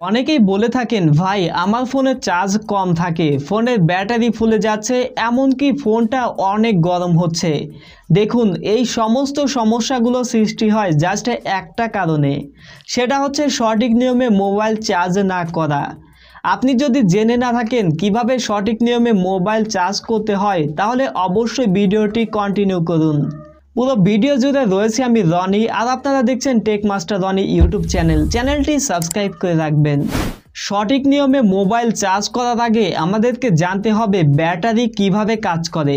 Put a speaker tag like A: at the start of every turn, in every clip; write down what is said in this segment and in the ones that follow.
A: অনেকেই বলে থাকেন ভাই আমার ফোনের চার্জ কম থাকে, ফোনের ব্যাটারি ফুলে যাচ্ছে, এমনকি ফোনটা অনেক গরম হচ্ছে। দেখুন, এই সমস্ত সমস্যাগুলো সৃষ্টি হয় জাস্ট একটা কারণে, সেটা হচ্ছে সঠিক নিয়মে মোবাইল চার্জ না করা। আপনি যদি জেনে না থাকেন কিভাবে সঠিক নিয়মে মোবাইল চার্জ করতে হয়, তাহলে অবশ্যই ভিডিওটি কন্টিনিউ করুন। পুরো ভিডিও জুড়ে রয়েছে আমি রনি, আর আপনারা দেখছেন টেক মাস্টার রনি ইউটিউব চ্যানেলটি সাবস্ক্রাইব করে রাখবেন। সঠিক নিয়মে মোবাইল চার্জ করার আগে আমাদেরকে জানতে হবে ব্যাটারি কিভাবে কাজ করে।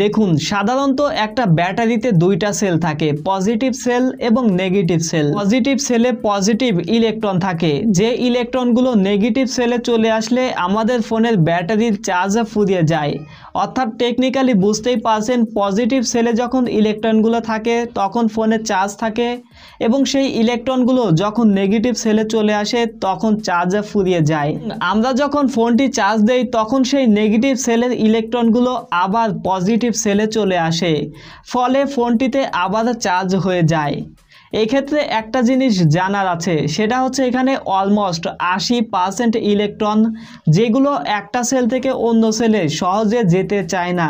A: দেখুন, সাধারণত একটা ব্যাটারিতে দুইটা সেল থাকে, পজিটিভ সেল এবং নেগেটিভ সেল। পজিটিভ সেলে পজিটিভ ইলেকট্রন থাকে, যে ইলেকট্রনগুলো নেগেটিভ সেলে চলে আসলে আমাদের ফোনের ব্যাটারির চার্জ ফুরিয়ে যায়। অর্থাৎ টেকনিক্যালি বুঝতেই পারছেন, পজিটিভ সেলে যখন ইলেকট্রনগুলো থাকে তখন ফোনের চার্জ থাকে, এবং সেই ইলেকট্রনগুলো যখন নেগেটিভ সেলে চলে আসে তখন চার্জ ফুরিয়ে যায়। আমরা যখন ফোনটি চার্জ দেই তখন সেই নেগেটিভ সেলের ইলেকট্রনগুলো আবার পজিটিভ সেলে চলে আসে, ফলে ফোনটিতে আবার চার্জ হয়ে যায়। এক্ষেত্রে একটা জিনিস জানার আছে, সেটা হচ্ছে এখানে অলমোস্ট 80% ইলেকট্রন যেগুলো একটা সেল থেকে অন্য সেলে সহজে যেতে চায় না,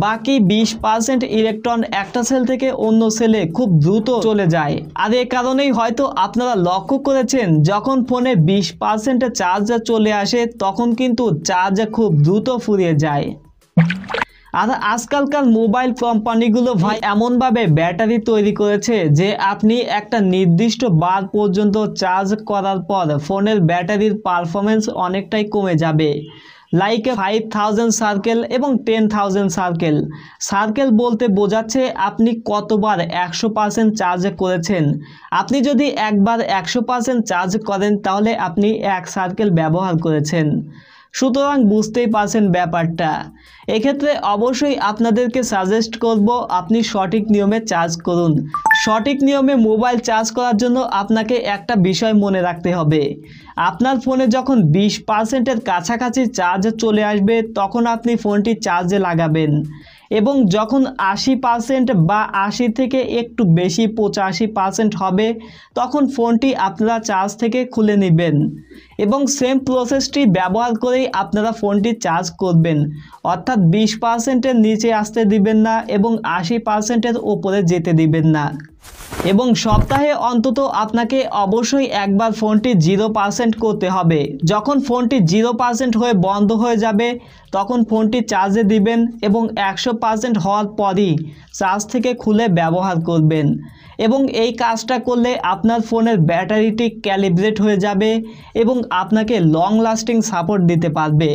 A: বাকি 20% ইলেকট্রন একটা সেল থেকে অন্য সেলে খুব দ্রুত চলে যায়। আর এ কারণেই হয়তো আপনারা লক্ষ্য করেছেন, যখন ফোনে 20% চার্জ চলে আসে তখন কিন্তু চার্জ খুব দ্রুত ফুরিয়ে যায়। আর আজকালকার মোবাইল কোম্পানিগুলো ভাই এমনভাবে ব্যাটারি তৈরি করেছে যে আপনি একটা নির্দিষ্ট বার পর্যন্ত চার্জ করার পর ফোনের ব্যাটারির পারফরমেন্স অনেকটাই কমে যাবে। লাইক 5000 সার্কেল এবং 10,000 সার্কেল। সার্কেল বলতে বোঝাচ্ছে আপনি কতবার 100% চার্জ করেছেন। আপনি যদি একবার 100% চার্জ করেন তাহলে আপনি 1 সার্কেল ব্যবহার করেছেন। সুতরাং বুঝতেই পারছেন ব্যাপারটা। এক্ষেত্রে অবশ্যই আপনাদেরকে সাজেস্ট করব আপনি সঠিক নিয়মে চার্জ করুন। সঠিক নিয়মে মোবাইল চার্জ করার জন্য আপনাকে একটা বিষয় মনে রাখতে হবে, আপনার ফোনে যখন 20%-এর কাছাকাছি চার্জ চলে আসবে তখন আপনি ফোনটি চার্জে লাগাবেন, এবং যখন 80% বা 80 থেকে একটু বেশি 85% হবে তখন ফোনটি আপনারা চার্জ থেকে খুলে নেবেন, এবং সেম প্রসেসটি ব্যবহার করেই আপনারা ফোনটি চার্জ করবেন। অর্থাৎ 20%-এর নিচে আসতে দিবেন না এবং 80%-এর উপরে যেতে দিবেন না। এবং সপ্তাহে অন্তত আপনাকে অবশ্যই একবার ফোনটি 0% করতে হবে। যখন ফোনটি 0% হয়ে বন্ধ হয়ে যাবে তখন ফোনটি চার্জে দিবেন, এবং 100% হওয়ার পরই চার্জ থেকে খুলে ব্যবহার করবেন। এবং এই কাজটা করলে আপনার ফোনের ব্যাটারিটি ক্যালিব্রেট হয়ে যাবে এবং আপনাকে লং লাস্টিং সাপোর্ট দিতে পারবে।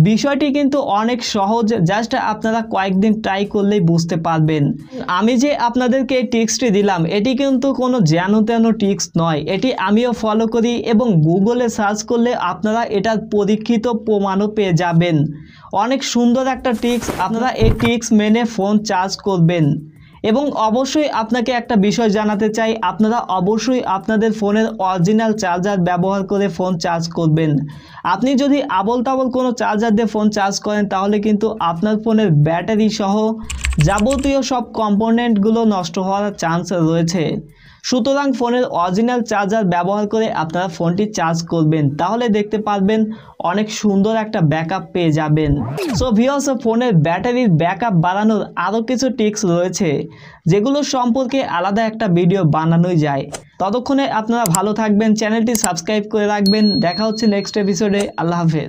A: বিষয়টি কিন্তু অনেক সহজ, জাস্ট আপনারা কয়েকদিন ট্রাই করলেই বুঝতে পারবেন। আমি যে আপনাদেরকে এই টিপসটি দিলাম এটি কিন্তু কোনো যেন তেন টিপস নয়, এটি আমিও ফলো করি, এবং গুগলে সার্চ করলে আপনারা এটার পরীক্ষিত প্রমাণও পেয়ে যাবেন। অনেক সুন্দর একটা টিপস, আপনারা এই টিপস মেনে ফোন চার্জ করবেন। এবং অবশ্যই আপনাকে একটা বিষয় জানাতে চাই, আপনারা অবশ্যই আপনাদের ফোনের অরিজিনাল চার্জার ব্যবহার করে ফোন চার্জ করবেন। আপনি যদি আবল তাবল কোনো চার্জার দিয়ে ফোন চার্জ করেন তাহলে কিন্তু আপনার ফোনের ব্যাটারি সহ যাবতীয় সব কম্পোনেন্টগুলো নষ্ট হওয়ার চান্স রয়েছে। সুতরাং ফোনের অরিজিনাল চার্জার ব্যবহার করে আপনারা ফোনটি চার্জ করবেন, তাহলে দেখতে পারবেন অনেক সুন্দর একটা ব্যাকআপ পেয়ে যাবেন। সো ভিউয়ার্স, ফোনের ব্যাটারির ব্যাকআপ বাড়ানোর আরও কিছু টিপস রয়েছে যেগুলো সম্পর্কে আলাদা একটা ভিডিও বানানোই যায়। ততক্ষণে আপনারা ভালো থাকবেন, চ্যানেলটি সাবস্ক্রাইব করে রাখবেন। দেখা হচ্ছে নেক্সট এপিসোডে। আল্লাহ হাফেজ।